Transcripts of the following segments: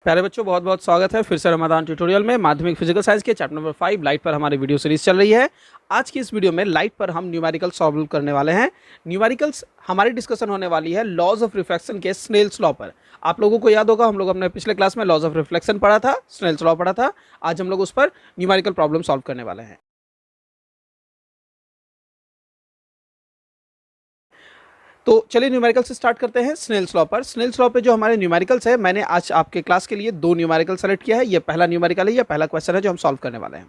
प्यारे बच्चों, बहुत बहुत स्वागत है फिर से रमादान ट्यूटोरियल में। माध्यमिक फिजिकल साइंस के चैप्टर नंबर 5 लाइट पर हमारी वीडियो सीरीज चल रही है। आज की इस वीडियो में लाइट पर हम न्यूमेरिकल सॉल्व करने वाले हैं। न्यूमेरिकल्स हमारी डिस्कशन होने वाली है लॉज ऑफ रिफ्रैक्शन के स्नेल्स लॉ पर। आप लोगों को याद होगा, हम लोग अपने पिछले क्लास में लॉज ऑफ रिफ्लेक्शन पढ़ा था, स्नेल्स लॉ पढ़ा था। आज हम लोग उस पर न्यूमेरिकल प्रॉब्लम सॉल्व करने वाले हैं। तो चलिए न्यूमेरिकल से स्टार्ट करते हैं स्नेल्स लॉ पर। स्नेल्स लॉ पे जो हमारे न्यूमेरिकल्स है, मैंने आज आपके क्लास के लिए दो न्यूमेरिकल सेलेक्ट किया है। ये पहला न्यूमेरिकल है, ये पहला क्वेश्चन है जो हम सॉल्व करने वाले हैं।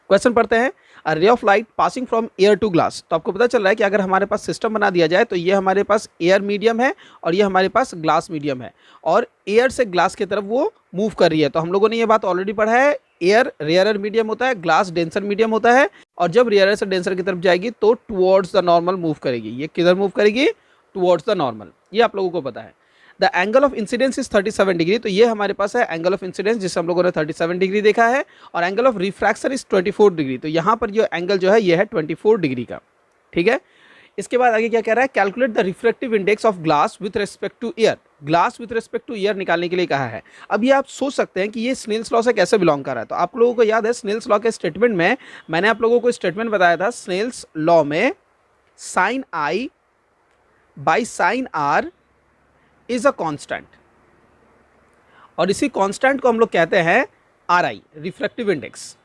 क्वेश्चन पढ़ते हैं। A ray of light passing from air to glass. तो आपको पता चल रहा है कि अगर हमारे पास सिस्टम बना दिया जाए तो ये हमारे पास एयर मीडियम है और ये हमारे पास ग्लास मीडियम है, और एयर से ग्लास की तरफ वो मूव कर रही है। तो हम लोगों ने ये बात ऑलरेडी पढ़ा है, एयर रेयरर मीडियम होता है, ग्लास डेंसर मीडियम होता है, और जब रेयरर से डेंसर की तरफ जाएगी तो टुवर्ड्स द नॉर्मल मूव करेगी। ये किधर मूव करेगी? Towards the normal. ये आप लोगों को पता है। The angle of incidence is 37 degree. तो ये हमारे पास है एंगल ऑफ इंसिडेंस, जिसे हम लोगों ने 37 डिग्री देखा है, और angle of refraction is 24 degree. तो यहाँ पर जो एंगल जो है ये है 24 डिग्री का। ठीक है। इसके बाद आगे क्या कह रहा है? Calculate the refractive index of glass with respect to air. Glass with respect to air निकालने के लिए कहा है। अब ये आप सोच सकते हैं कि ये स्नेल्स लॉ से कैसे बिलोंग कर रहा है। तो आप लोगों को याद है स्नेल्स लॉ के स्टेटमेंट में मैंने आप लोगों को स्टेटमेंट बताया था, स्नेल्स लॉ में sine i by sine r is a constant, और इसी कांस्टेंट को हम लोग कहते हैं r i, refractive index.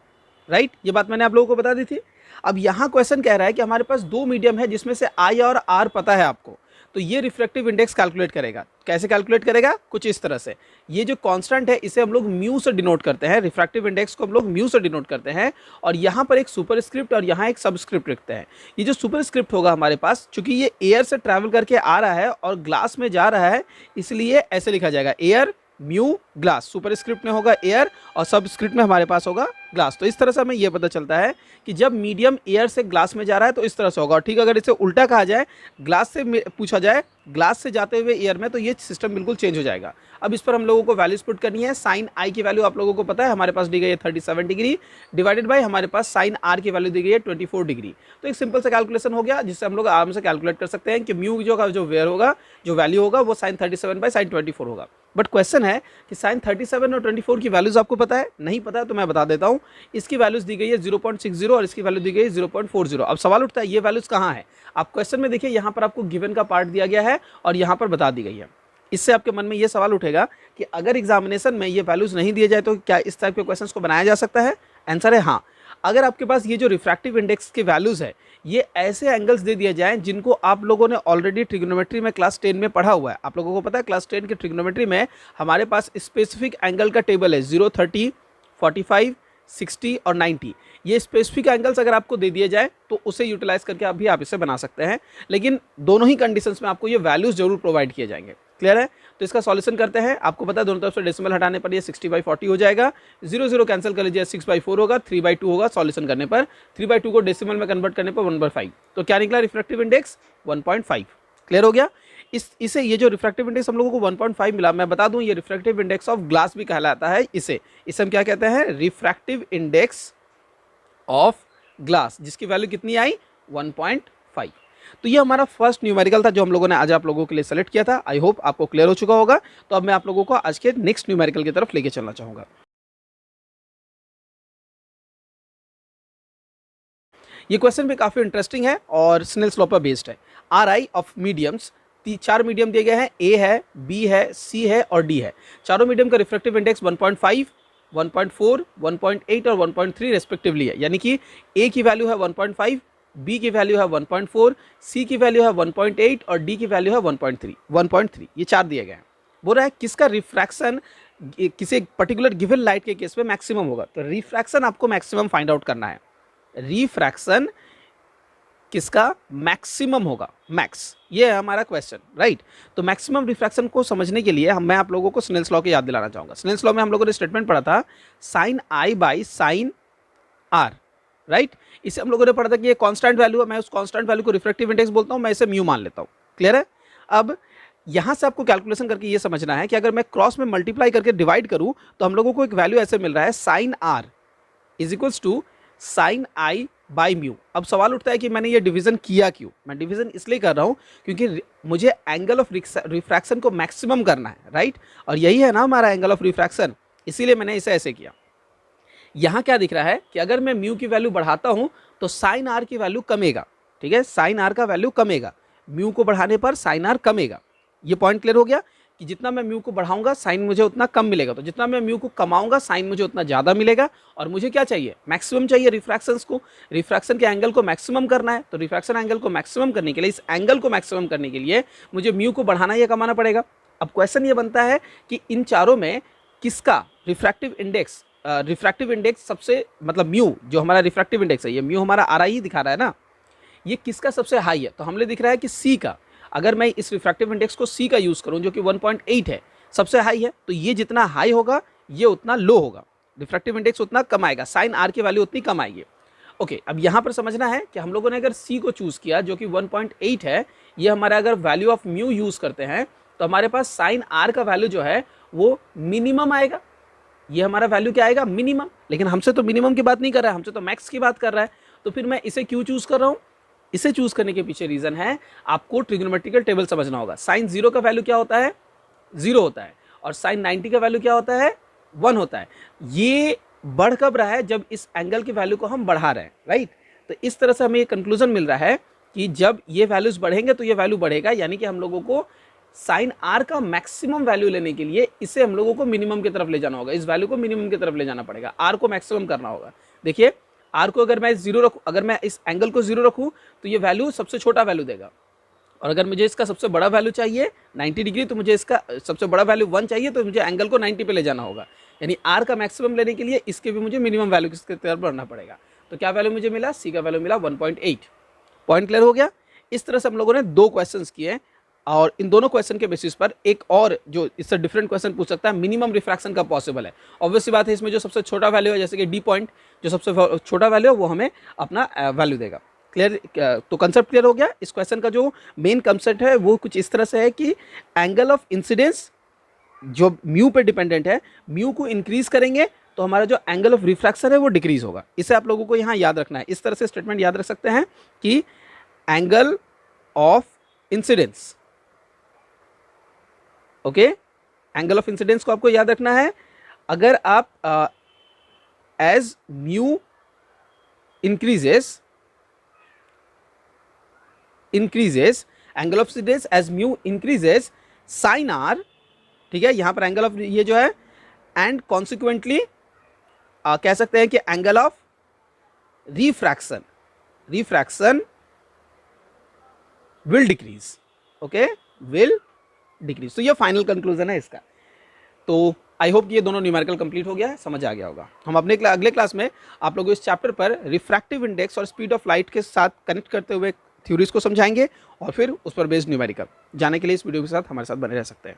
Right, ये बात मैंने आप लोगों को बता दी थी। अब यहाँ क्वेश्चन कह रहा है कि हमारे पास दो मीडियम है जिसमें से आई और आर पता है आपको, तो ये रिफ्रैक्टिव इंडेक्स कैलकुलेट करेगा। कैसे कैलकुलेट करेगा? कुछ इस तरह से। ये जो कांस्टेंट है इसे हम लोग म्यू से डिनोट करते हैं, रिफ्रैक्टिव इंडेक्स को हम लोग म्यू से डिनोट करते हैं, और यहाँ पर एक सुपरस्क्रिप्ट और यहाँ एक सबस्क्रिप्ट लिखते हैं। ये जो सुपरस्क्रिप्ट होगा हमारे पास, चूंकि ये एयर से ट्रैवल करके आ रहा है और ग्लास में जा रहा है, इसलिए ऐसे लिखा जाएगा एयर म्यू ग्लास। सुपरस्क्रिप्ट में होगा एयर और सबस्क्रिप्ट में हमारे पास होगा ग्लास। तो इस तरह से हमें यह पता चलता है कि जब मीडियम एयर से ग्लास में जा रहा है तो इस तरह से होगा। और ठीक, अगर इसे उल्टा कहा जाए, ग्लास से पूछा जाए ग्लास से जाते हुए एयर में, तो ये सिस्टम बिल्कुल चेंज हो जाएगा। अब इस पर हम लोगों को वैल्यूज पुट करनी है। साइन आई की वैल्यू आप लोगों को पता है, हमारे पास दी गई है 37 डिग्री, डिवाइडेड बाय हमारे पास साइन आर की वैल्यू दी गई है 24 डिग्री। तो एक सिंपल सा कैलकुलेशन हो गया, जिससे हम लोग आराम से कैलकुलेट कर सकते हैं कि म्यू जो वेयर होगा, जो वैल्यू होगा वो साइन 37 बाई साइन 24 होगा। बट क्वेश्चन है कि साइन 37 और 24 की वैल्यूज आपको पता है? नहीं पता है तो मैं बता देता हूँ। इसकी वैल्यूज दी गई है 0.60 और इसकी वैल्यू दी गई है 0.40। अब सवाल उठता है ये वैल्यूज कहाँ है? आप क्वेश्चन में देखिए, यहाँ पर आपको गिवन का पार्ट दिया गया है और यहाँ पर बता दी गई है। इससे आपके मन में ये सवाल उठेगा कि अगर एग्जामिनेशन में ये वैल्यूज नहीं दिए जाए तो क्या इस टाइप के क्वेश्चंस को बनाया जा सकता है? आंसर है हाँ। अगर आपके पास ये जो रिफ्रैक्टिव इंडेक्स के वैल्यूज है, ये ऐसे एंगल्स दे दिए जाएं जिनको आप लोगों ने ऑलरेडी ट्रिग्नोमेट्री में क्लास 10 में पढ़ा हुआ है। आप लोगों को पता है क्लास 10 के ट्रिग्नोमेट्री में हमारे पास स्पेसिफिक एंगल का टेबल है, 0, 30, 45, 60 और 90। ये स्पेसिफिक एंगल्स अगर आपको दे दिए जाए तो उसे यूटिलाइज करके अभी आप इसे बना सकते हैं, लेकिन दोनों ही कंडीशंस में आपको ये वैल्यूज जरूर प्रोवाइड किए जाएंगे। क्लियर है? तो इसका सॉल्यूशन करते हैं। आपको पता है दोनों तरफ से डेसिमल हटाने पर ये 60/40 हो जाएगा। 0 0 कैंसिल कर लीजिए, 6/4 होगा, 3/2 होगा। सॉल्यूशन करने पर 3/2 को डेसिमल में कन्वर्ट करने पर 1/5। तो क्या निकला? Refractive index 1.5। क्लियर हो गया? इसे ये जो रिफ्रैक्टिव इंडेक्स हम लोगों को 1.5 मिला, मैं बता दूं ये रिफ्रैक्टिव इंडेक्स ऑफ ग्लास भी कहलाता है। इसे हम क्या कहते हैं? रिफ्रैक्टिव इंडेक्स ऑफ ग्लास, जिसकी वैल्यू कितनी आई? 1.5। तो ये हमारा फर्स्ट न्यूमेरिकल था जो हम लोगों ने आज आप लोगों के लिए सेलेक्ट किया था। आई होप आपको क्लियर हो चुका होगा। तो अब मैं आप लोगों को आज के नेक्स्ट न्यूमेरिकल की तरफ लेके चलना चाहूंगा। ये क्वेश्चन भी काफी इंटरेस्टिंग है और स्नेल्स लॉ पर बेस्ड है। Are I of mediums, 4 medium दिए गए हैं, ए है, बी है, सी है और डी है। चारों मीडियम का रिफ्रैक्टिव इंडेक्स 1.5, 1.4, 1.8 और 1.3 रेस्पेक्टिवली है। यानी कि ए की वैल्यू है 1.5, बी की वैल्यू है 1.4, सी की वैल्यू है 1.8 और डी की वैल्यू है 1.3। ये 4 दिए गए हैं। बोल रहा है किसका रिफ्रैक्शन किसी पर्टिकुलर गिवन लाइट के केस में मैक्सिमम होगा। तो रिफ्रैक्शन आपको मैक्सिमम फाइंड आउट करना है। रिफ्रैक्शन किसका मैक्सिमम होगा? मैक्स, ये है हमारा क्वेश्चन। राइट, तो मैक्सिमम रिफ्रैक्शन को समझने के लिए मैं आप लोगों को स्नेल्स लॉ की याद दिलाना चाहूंगा। स्नेल्स लॉ में हम लोगों ने स्टेटमेंट पढ़ा था, sine i by sine r. Right, इसे हम लोगों ने पढ़ा था कि ये कांस्टेंट वैल्यू है, मैं उस कांस्टेंट वैल्यू को रिफ्रैक्टिव इंडेक्स बोलता हूं, मैं इसे म्यू मान लेता हूं। क्लियर है? अब यहां से आपको कैलकुलेशन करके ये समझना है कि अगर मैं क्रॉस में मल्टीप्लाई करके डिवाइड करूं तो हम लोगों को एक वैल्यू ऐसे मिल रहा है, sine r is equals to sine i by mu. अब सवाल उठता है कि मैंने ये डिवीजन किया क्यों? मैं डिवीजन इसलिए कर रहा हूँ क्योंकि मुझे एंगल ऑफ रिफ्रैक्शन को मैक्सिमम करना है, राइट? और यही है ना हमारा एंगल ऑफ रिफ्रैक्शन, इसीलिए मैंने इसे ऐसे किया। यहाँ क्या दिख रहा है कि अगर मैं म्यू की वैल्यू बढ़ाता हूँ तो साइन आर की वैल्यू कमेगा, ठीक है, साइन आर का वैल्यू कमेगा, म्यू को बढ़ाने पर साइन आर कमेगा। ये पॉइंट क्लियर हो गया कि जितना मैं म्यू को बढ़ाऊंगा साइन मुझे उतना कम मिलेगा, तो जितना मैं म्यू को कमाऊंगा साइन मुझे उतना ज़्यादा मिलेगा। और मुझे क्या चाहिए? मैक्सिमम चाहिए रिफ्रैक्शंस को, रिफ्रैक्शन के एंगल को मैक्सिमम करना है। तो रिफ्रैक्शन एंगल को मैक्सिमम करने के लिए, इस एंगल को मैक्सिमम करने के लिए मुझे म्यू को बढ़ाना या कमाना पड़ेगा। अब क्वेश्चन ये बनता है कि इन चारों में किसका रिफ्रैक्टिव इंडेक्स सबसे, मतलब म्यू जो हमारा रिफ्रैक्टिव इंडेक्स है, ये म्यू हमारा आर आई दिखा रहा है ना, ये किसका सबसे हाई है? तो हमने दिख रहा है कि सी का। अगर मैं इस रिफ्रैक्टिव इंडेक्स को सी का यूज़ करूं जो कि 1.8 है, सबसे हाई है, तो ये जितना हाई होगा ये उतना लो होगा, रिफ्रैक्टिव इंडेक्स उतना कम आएगा, साइन आर की वैल्यू उतनी कम आएगी। ओके, अब यहाँ पर समझना है कि हम लोगों ने अगर सी को चूज़ किया जो कि 1.8 है, ये हमारा अगर वैल्यू ऑफ म्यू यूज़ करते हैं तो हमारे पास साइन आर का वैल्यू जो है वो मिनिमम आएगा। ये हमारा वैल्यू क्या आएगा? मिनिमम। लेकिन हमसे तो मिनिमम की बात नहीं कर रहा है, हमसे तो मैक्स की बात कर रहा है। तो फिर मैं इसे क्यों चूज़ कर रहा हूँ? इसे चूज करने के पीछे रीजन है, आपको ट्रिग्नोमेट्रिकल टेबल समझना होगा। साइन 0 का वैल्यू क्या होता है? 0 होता है। और साइन 90 का वैल्यू क्या होता है? 1 होता है। ये बढ़ कब रहा है? जब इस एंगल की वैल्यू को हम बढ़ा रहे हैं, राइट? तो इस तरह से हमें ये कंक्लूजन मिल रहा है कि जब ये वैल्यूज बढ़ेंगे तो ये वैल्यू बढ़ेगा, यानी कि हम लोगों को साइन आर का मैक्सिमम वैल्यू लेने के लिए इसे हम लोगों को मिनिमम की तरफ ले जाना होगा, इस वैल्यू को मिनिमम की तरफ ले जाना पड़ेगा, आर को मैक्सिमम करना होगा। देखिए, आर को अगर मैं 0 रखूँ, अगर मैं इस एंगल को 0 रखूँ तो ये वैल्यू सबसे छोटा वैल्यू देगा, और अगर मुझे इसका सबसे बड़ा वैल्यू चाहिए 90 डिग्री, तो मुझे इसका सबसे बड़ा वैल्यू 1 चाहिए, तो मुझे एंगल को 90 पे ले जाना होगा। यानी आर का मैक्सिमम लेने के लिए इसके भी मुझे मिनिमम वैल्यू की तरफ बढ़ना पड़ेगा। तो क्या वैल्यू मुझे मिला? सी का वैल्यू मिला 1.8। पॉइंट क्लियर हो गया? इस तरह से हम लोगों ने 2 क्वेश्चंस किए, और इन दोनों क्वेश्चन के बेसिस पर एक और जो इससे डिफरेंट क्वेश्चन पूछ सकता है, मिनिमम रिफ्रैक्शन का पॉसिबल है। ऑब्वियसली बात है, इसमें जो सबसे छोटा वैल्यू है, जैसे कि डी पॉइंट, जो सबसे छोटा वैल्यू है वो हमें अपना वैल्यू देगा। क्लियर? तो कंसेप्ट क्लियर हो गया। इस क्वेश्चन का जो मेन कंसेप्ट है वो कुछ इस तरह से है कि एंगल ऑफ इंसिडेंस जो म्यू पे डिपेंडेंट है, म्यू को इंक्रीज करेंगे तो हमारा जो एंगल ऑफ रिफ्रैक्शन है वो डिक्रीज होगा। इसे आप लोगों को यहाँ याद रखना है। इस तरह से स्टेटमेंट याद रख सकते हैं कि angle of incidence, okay, angle of incidence को आपको याद रखना है। अगर आप as mu increases angle of incidence as mu increases sine r, ठीक है, यहां पर एंगल ऑफ ये जो है, एंड कॉन्सिक्वेंटली कह सकते हैं कि angle of refraction will decrease, okay, will decrease. तो ये फाइनल कंक्लूजन है इसका। तो आई होप कि ये दोनों न्यूमेरिकल कंप्लीट हो गया है, समझ आ गया होगा। हम अपने अगले क्लास में आप लोगों इस चैप्टर पर रिफ्रैक्टिव इंडेक्स और स्पीड ऑफ लाइट के साथ कनेक्ट करते हुए थ्योरीज को समझाएंगे, और फिर उस पर बेस्ड न्यूमेरिकल। जाने के लिए इस वीडियो के साथ हमारे साथ बने रह सकते हैं।